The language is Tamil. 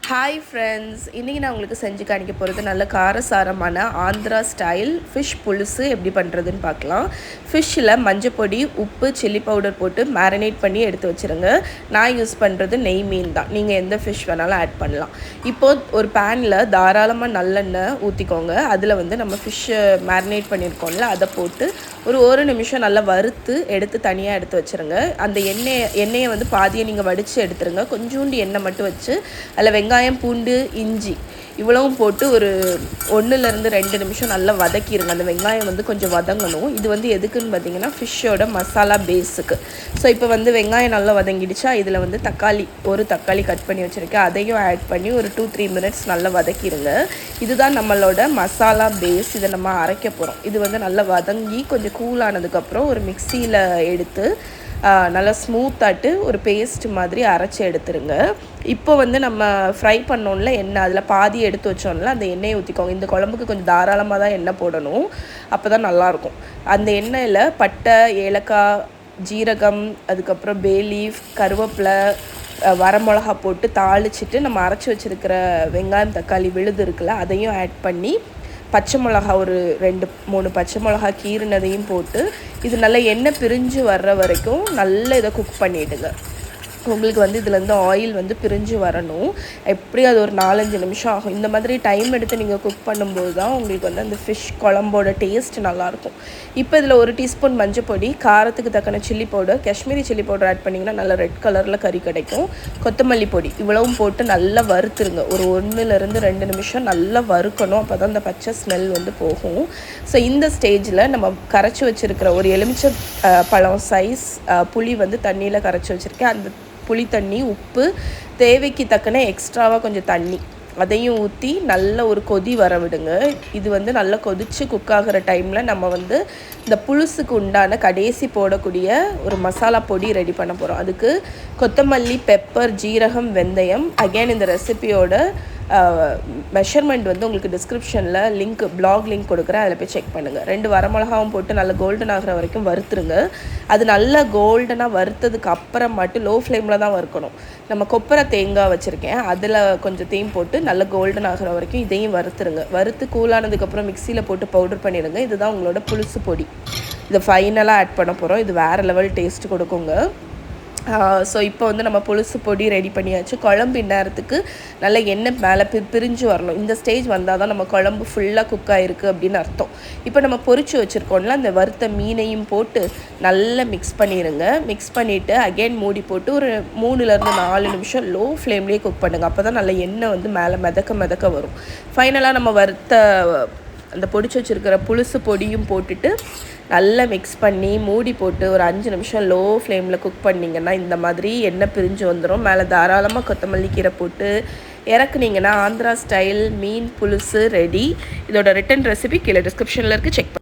ஹாய் ஃப்ரெண்ட்ஸ், இன்றைக்கி நான் உங்களுக்கு செஞ்சு காணிக்க போகிறது நல்ல காரசாரமான ஆந்திரா ஸ்டைல் ஃபிஷ் புலுசு எப்படி பண்ணுறதுன்னு பார்க்கலாம். ஃபிஷ்ஷில் மஞ்சப்பொடி, உப்பு, சில்லி பவுடர் போட்டு மேரினேட் பண்ணி எடுத்து வச்சுருங்க. நான் யூஸ் பண்ணுறது நெய் மீன் தான். நீங்கள் எந்த ஃபிஷ் வேணாலும் ஆட் பண்ணலாம். இப்போது ஒரு பேனில் தாராளமாக நல்லெண்ணெய் ஊற்றிக்கோங்க. அதில் நம்ம ஃபிஷ்ஷை மேரினேட் பண்ணியிருக்கோம்ல, அதை போட்டு ஒரு நிமிஷம் நல்லா வறுத்து எடுத்து தனியாக எடுத்து வச்சுருங்க. அந்த எண்ணெயை பாதியை நீங்கள் வடித்து எடுத்துருங்க. கொஞ்சோண்டு எண்ணெய் மட்டும் வச்சு அதில் வெங்காயம், பூண்டு, இஞ்சி இவ்வளவும் போட்டு ஒரு 1-2 நிமிஷம் நல்லா வதக்கிடுங்க. அந்த வெங்காயம் கொஞ்சம் வதங்கணும். இது எதுக்குன்னு பார்த்தீங்கன்னா ஃபிஷ்ஷோட மசாலா பேஸுக்கு. ஸோ இப்போ வெங்காயம் நல்லா வதங்கிடுச்சா, இதில் ஒரு தக்காளி கட் பண்ணி வச்சுருக்கேன், அதையும் ஆட் பண்ணி ஒரு 2-3 மினிட்ஸ் நல்லா வதக்கிடுங்க. இதுதான் நம்மளோட மசாலா பேஸ். இதை நம்ம அரைக்க போகிறோம். இது நல்லா வதங்கி கொஞ்சம் கூலானதுக்கப்புறம் ஒரு மிக்சியில் எடுத்து நல்லா ஸ்மூத்தாட்டு ஒரு பேஸ்ட் மாதிரி அரைச்சி எடுத்துருங்க. இப்போ நம்ம ஃப்ரை பண்ணோம்ல எண்ணெய், அதில் பாதி எடுத்து வச்சோம்ல, அந்த எண்ணெயை ஊற்றிக்கோங்க. இந்த குழம்புக்கு கொஞ்சம் தாராளமாக தான் எண்ணெய் போடணும், அப்போ தான் நல்லாயிருக்கும். அந்த எண்ணெயில் பட்டை, ஏலக்காய், ஜீரகம், அதுக்கப்புறம் பே லீஃப், கருவேப்பிலை, வரமிளகா போட்டு தாளிச்சிட்டு நம்ம அரைச்சி வச்சுருக்கிற வெங்காயம், தக்காளி விழுது இருக்குல்ல, அதையும் ஆட் பண்ணி பச்சை மிளகா ஒரு 2-3 பச்சை மிளகா கீறினதையும் போட்டு இது நல்லா எண்ணெய் பிரிஞ்சு வர்ற வரைக்கும் நல்லா இதை குக் பண்ணிவிடுங்க. உங்களுக்கு இதுலேருந்து ஆயில் பிரிஞ்சு வரணும். எப்படி அது ஒரு 4-5 நிமிஷம் ஆகும். இந்த மாதிரி டைம் எடுத்து நீங்கள் குக் பண்ணும்போது தான் உங்களுக்கு அந்த ஃபிஷ் குழம்போட டேஸ்ட் நல்லாயிருக்கும். இப்போ இதில் 1 டீஸ்பூன் மஞ்சள் பொடி, காரத்துக்கு தக்கன chilli powder, Kashmiri chilli powder add பண்ணிங்கன்னா நல்லா ரெட் கலரில் கறி கிடைக்கும். கொத்தமல்லி பொடி இவ்வளவும் போட்டு நல்லா வறுத்துருங்க. ஒரு 1-2 நிமிஷம் நல்லா வறுக்கணும். அப்போ தான் அந்த பச்சை ஸ்மெல் போகும். ஸோ இந்த ஸ்டேஜில் நம்ம கரைச்சி வச்சுருக்கிற ஒரு எலுமிச்சை பழம் சைஸ் புளி தண்ணியில் கரைச்சி வச்சுருக்கேன். அந்த புளி தண்ணி, உப்பு, தேவைக்கு தக்கன எக்ஸ்ட்ராவாக கொஞ்சம் தண்ணி அதையும் ஊற்றி நல்ல ஒரு கொதி வர விடுங்க. இது நல்லா கொதித்து குக் ஆகிற டைமில் நம்ம இந்த புலுசுக்கு உண்டான கடைசி போடக்கூடிய ஒரு மசாலா பொடி ரெடி பண்ண போகிறோம். அதுக்கு கொத்தமல்லி, பெப்பர், ஜீரகம், வெந்தயம். அகெயின் இந்த ரெசிபியோட மெஷர்மெண்ட் உங்களுக்கு டிஸ்கிரிப்ஷனில் பிளாக் லிங்க் கொடுக்குறேன், அதில் போய் செக் பண்ணுங்கள். 2 வரமிளகாவும் போட்டு நல்லா கோல்டன் ஆகிற வரைக்கும் வறுத்துருங்க. அது நல்லா கோல்டனாக வறுத்ததுக்கு அப்புறம் மட்டும் லோ ஃப்ளேமில் தான் வறுக்கணும். நம்ம கொப்பரை தேங்காய் வச்சுருக்கேன், அதில் கொஞ்சம் தேன் போட்டு நல்லா கோல்டன் ஆகிற வரைக்கும் இதையும் வறுத்துருங்க. வறுத்து கூலானதுக்கப்புறம் மிக்சியில் போட்டு பவுடர் பண்ணிடுங்க. இதுதான் உங்களோட புலுசு பொடி. இதை ஃபைனலாக ஆட் பண்ண போகிறோம். இது வேறு லெவல் டேஸ்ட் கொடுக்குங்க. ஸோ இப்போ நம்ம புலுசு பொடி ரெடி பண்ணியாச்சு. குழம்பு நேரத்துக்கு நல்ல எண்ணெய் மேலே பிரிஞ்சு வரணும். இந்த ஸ்டேஜ் வந்தால் தான் நம்ம குழம்பு ஃபுல்லாக குக் ஆகிருக்கு அப்படின்னு அர்த்தம். இப்போ நம்ம பொரிச்சு வச்சுருக்கோம்ல, அந்த வறுத்த மீனையும் போட்டு நல்லா மிக்ஸ் பண்ணிடுங்க. மிக்ஸ் பண்ணிவிட்டு அகெயின் மூடி போட்டு ஒரு 3-4 நிமிஷம் லோ ஃப்ளேம்லேயே குக் பண்ணுங்கள். அப்போ தான் நல்ல எண்ணெய் மேலே மிதக்க வரும். ஃபைனலாக நம்ம வறுத்த அந்த பொடிச்சு வச்சுருக்கிற புலுசு பொடியும் போட்டுட்டு நல்லா மிக்ஸ் பண்ணி மூடி போட்டு ஒரு 5 நிமிஷம் லோ ஃப்ளேமில் குக் பண்ணிங்கன்னா இந்த மாதிரி எண்ணெய் பிரிஞ்சு வந்துடும். மேலே தாராளமாக கொத்தமல்லி கீரை போட்டு இறக்குனீங்கன்னா ஆந்திரா ஸ்டைல் மீன் புலுசு ரெடி. இதோட ரிட்டன் ரெசிபி கீழே டிஸ்கிரிப்ஷனில் இருக்குது, செக்